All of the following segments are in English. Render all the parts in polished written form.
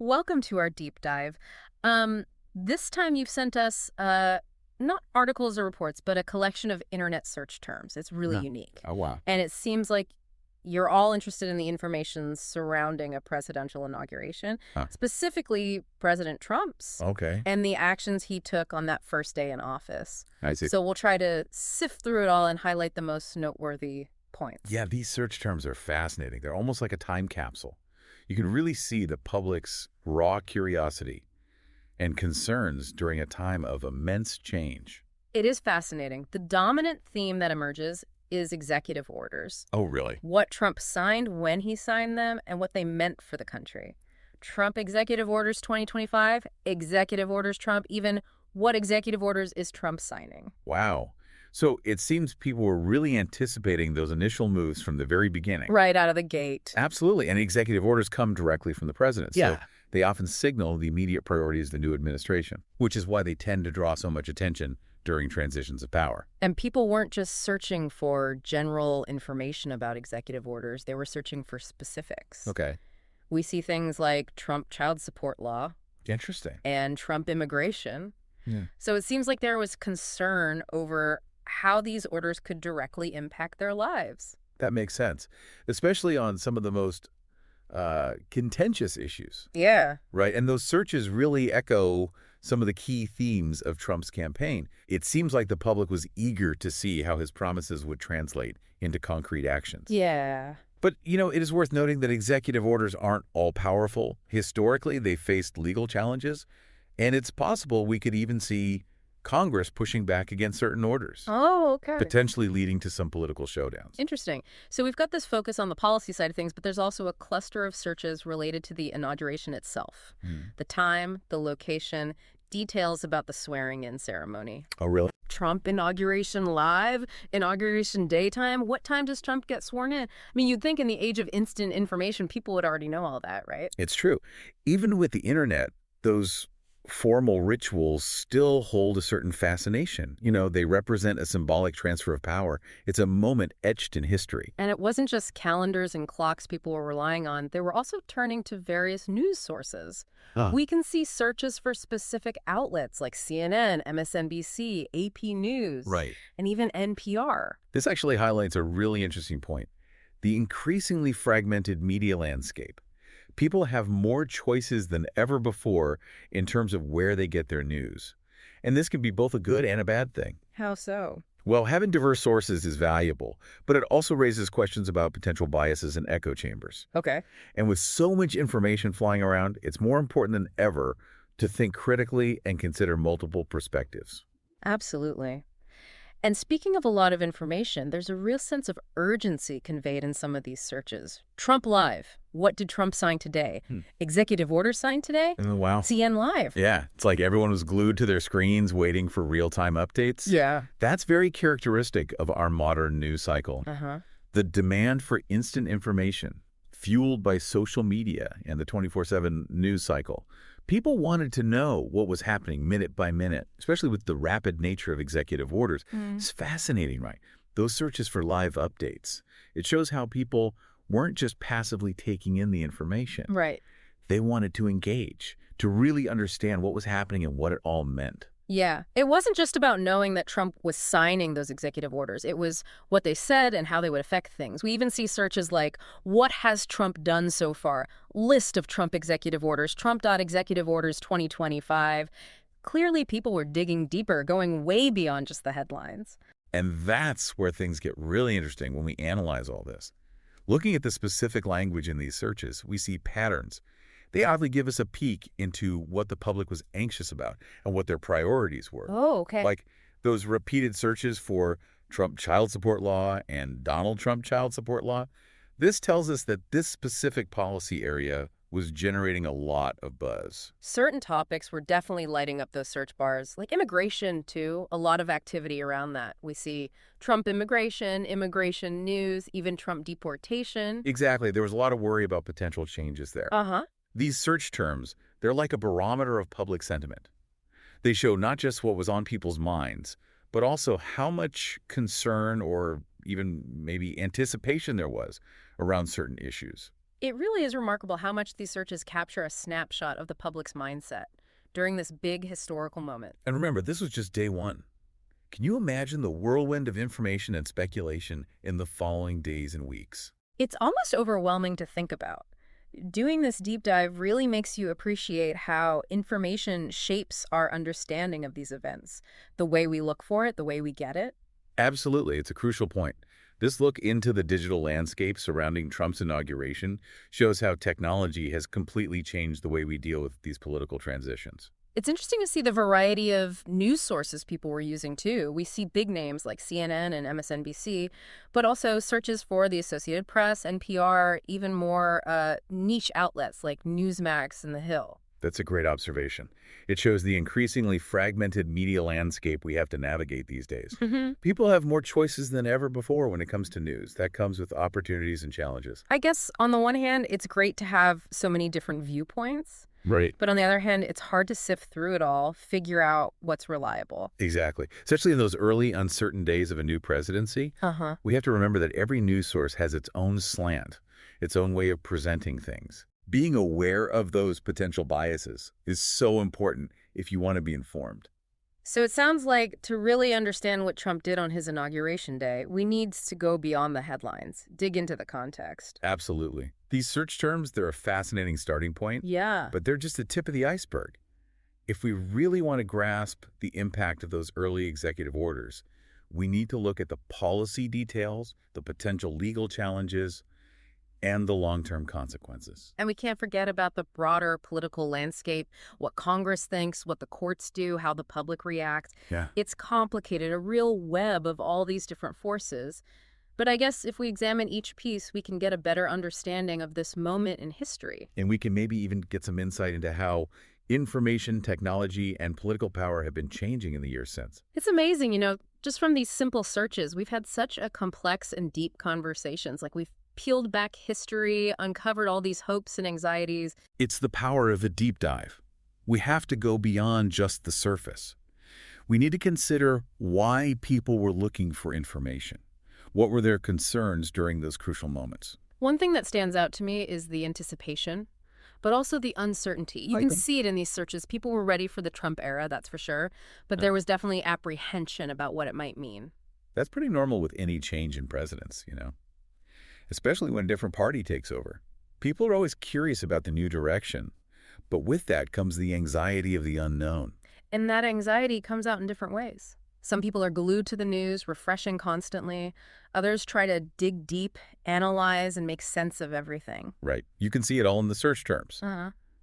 Welcome to our deep dive. This time you've sent us not articles or reports, but a collection of internet search terms. It's really Huh. unique. Oh, wow. And it seems like you're all interested in the information surrounding a presidential inauguration, Huh. specifically President Trump's Okay. and the actions he took on that first day in office. I see. So we'll try to sift through it all and highlight the most noteworthy points. Yeah, these search terms are fascinating. They're almost like a time capsule. You can really see the public's raw curiosity and concerns during a time of immense change. It is fascinating. The dominant theme that emerges is executive orders. Oh, really? What Trump signed, when he signed them, and what they meant for the country. Trump Executive Orders 2025, Executive Orders Trump, even what executive orders is Trump signing? Wow. So it seems people were really anticipating those initial moves from the very beginning. Right out of the gate. Absolutely. And executive orders come directly from the president. Yeah. So they often signal the immediate priorities of the new administration, which is why they tend to draw so much attention during transitions of power. And people weren't just searching for general information about executive orders. They were searching for specifics. Okay. We see things like Trump child support law Interesting. and Trump immigration. Yeah. So it seems like there was concern over how these orders could directly impact their lives. That makes sense, especially on some of the most contentious issues, Yeah. right? And those searches really echo some of the key themes of Trump's campaign. It seems like the public was eager to see how his promises would translate into concrete actions. Yeah. But, it is worth noting that executive orders aren't all powerful. Historically, they faced legal challenges, and it's possible we could even see Congress pushing back against certain orders, Oh, okay. potentially leading to some political showdowns. Interesting. So we've got this focus on the policy side of things, but there's also a cluster of searches related to the inauguration itself. The time, the location, details about the swearing-in ceremony. Oh, really? Trump inauguration live, inauguration daytime. What time does Trump get sworn in? I mean, you'd think in the age of instant information, people would already know all that, right? It's true. Even with the internet, those formal rituals still hold a certain fascination. They represent a symbolic transfer of power. It's a moment etched in history. And it wasn't just calendars and clocks people were relying on. They were also turning to various news sources. Huh. We can see searches for specific outlets like CNN, MSNBC, AP News, Right. and even NPR. This actually highlights a really interesting point. The increasingly fragmented media landscape. People have more choices than ever before in terms of where they get their news. And this can be both a good and a bad thing. How so? Well, having diverse sources is valuable, but it also raises questions about potential biases and echo chambers. Okay. And with so much information flying around, it's more important than ever to think critically and consider multiple perspectives. Absolutely. And speaking of a lot of information, there's a real sense of urgency conveyed in some of these searches. Trump Live. What did Trump sign today? Executive order signed today? Oh, wow. CN Live. Yeah, it's like everyone was glued to their screens waiting for real-time updates. Yeah. That's very characteristic of our modern news cycle. Uh-huh. The demand for instant information, fueled by social media and the 24/7 news cycle. People wanted to know what was happening minute by minute, especially with the rapid nature of executive orders. It's fascinating, right? Those searches for live updates. It shows how people weren't just passively taking in the information. Right. They wanted to engage, to really understand what was happening and what it all meant. Yeah. It wasn't just about knowing that Trump was signing those executive orders. It was what they said and how they would affect things. We even see searches like, what has Trump done so far? List of Trump executive orders, Trump.executive orders 2025. Clearly, people were digging deeper, going way beyond just the headlines. And that's where things get really interesting when we analyze all this. Looking at the specific language in these searches, we see patterns. They oddly give us a peek into what the public was anxious about and what their priorities were. Oh, okay. Like those repeated searches for Trump child support law and Donald Trump child support law. This tells us that this specific policy area was generating a lot of buzz. Certain topics were definitely lighting up those search bars, like immigration, too. A lot of activity around that. We see Trump immigration, immigration news, even Trump deportation. Exactly. There was a lot of worry about potential changes there. Uh-huh. These search terms, they're like a barometer of public sentiment. They show not just what was on people's minds, but also how much concern or even maybe anticipation there was around certain issues. It really is remarkable how much these searches capture a snapshot of the public's mindset during this big historical moment. And remember, this was just day one. Can you imagine the whirlwind of information and speculation in the following days and weeks? It's almost overwhelming to think about. Doing this deep dive really makes you appreciate how information shapes our understanding of these events, the way we look for it, the way we get it. Absolutely, it's a crucial point. This look into the digital landscape surrounding Trump's inauguration shows how technology has completely changed the way we deal with these political transitions. It's interesting to see the variety of news sources people were using, too. We see big names like CNN and MSNBC, but also searches for the Associated Press, NPR, even more niche outlets like Newsmax and The Hill. That's a great observation. It shows the increasingly fragmented media landscape we have to navigate these days. People have more choices than ever before when it comes to news. That comes with opportunities and challenges. I guess on the one hand, it's great to have so many different viewpoints. Right. But on the other hand, it's hard to sift through it all, figure out what's reliable. Exactly. Especially in those early, uncertain days of a new presidency, we have to remember that every news source has its own slant, its own way of presenting things. Being aware of those potential biases is so important if you want to be informed. So it sounds like to really understand what Trump did on his inauguration day, we need to go beyond the headlines, dig into the context. Absolutely. These search terms, they're a fascinating starting point, Yeah. but they're just the tip of the iceberg. If we really want to grasp the impact of those early executive orders, we need to look at the policy details, the potential legal challenges, and the long-term consequences. And we can't forget about the broader political landscape, what Congress thinks, what the courts do, how the public reacts. Yeah. It's complicated, a real web of all these different forces. But I guess if we examine each piece, we can get a better understanding of this moment in history. And we can maybe even get some insight into how information, technology, and political power have been changing in the years since. It's amazing, just from these simple searches, we've had such a complex and deep conversations. Like we've peeled back history, uncovered all these hopes and anxieties. It's the power of a deep dive. We have to go beyond just the surface. We need to consider why people were looking for information. What were their concerns during those crucial moments? One thing that stands out to me is the anticipation, but also the uncertainty. You can see it in these searches. People were ready for the Trump era, that's for sure, but there was definitely apprehension about what it might mean. That's pretty normal with any change in presidents, especially when a different party takes over. People are always curious about the new direction, but with that comes the anxiety of the unknown. And that anxiety comes out in different ways. Some people are glued to the news, refreshing constantly. Others try to dig deep, analyze, and make sense of everything. Right. You can see it all in the search terms.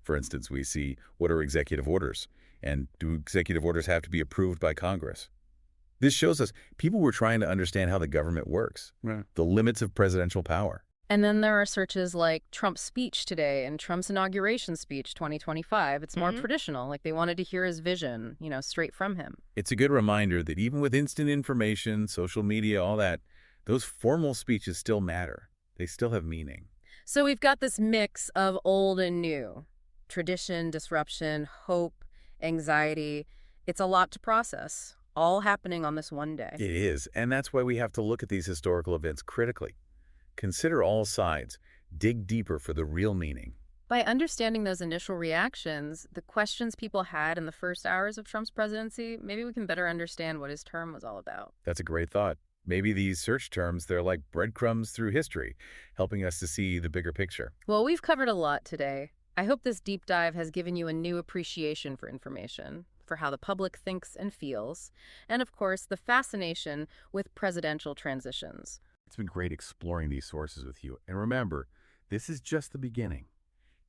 For instance, we see, what are executive orders? And do executive orders have to be approved by Congress? This shows us people were trying to understand how the government works, the limits of presidential power. And then there are searches like Trump's speech today and Trump's inauguration speech 2025. It's more traditional, like they wanted to hear his vision, straight from him. It's a good reminder that even with instant information, social media, all that, those formal speeches still matter. They still have meaning. So we've got this mix of old and new, tradition, disruption, hope, anxiety. It's a lot to process, all happening on this one day. It is, and that's why we have to look at these historical events critically. Consider all sides. Dig deeper for the real meaning. By understanding those initial reactions, the questions people had in the first hours of Trump's presidency, maybe we can better understand what his term was all about. That's a great thought. Maybe these search terms, they're like breadcrumbs through history, helping us to see the bigger picture. Well, we've covered a lot today. I hope this deep dive has given you a new appreciation for information, for how the public thinks and feels, and of course, the fascination with presidential transitions. It's been great exploring these sources with you. And remember, this is just the beginning.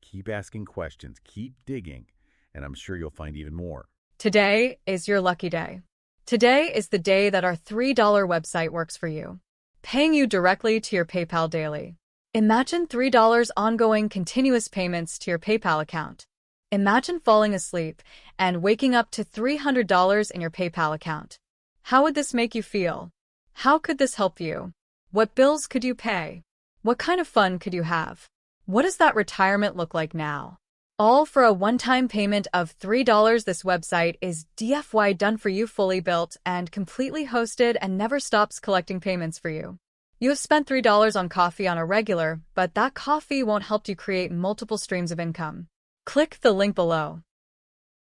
Keep asking questions, keep digging, and I'm sure you'll find even more. Today is your lucky day. Today is the day that our $3 website works for you, paying you directly to your PayPal daily. Imagine $3 ongoing continuous payments to your PayPal account. Imagine falling asleep and waking up to $300 in your PayPal account. How would this make you feel? How could this help you? What bills could you pay? What kind of fun could you have? What does that retirement look like now? All for a one-time payment of $3. This website is DFY done for you, fully built and completely hosted, and never stops collecting payments for you. You have spent $3 on coffee on a regular, but that coffee won't help you create multiple streams of income. Click the link below.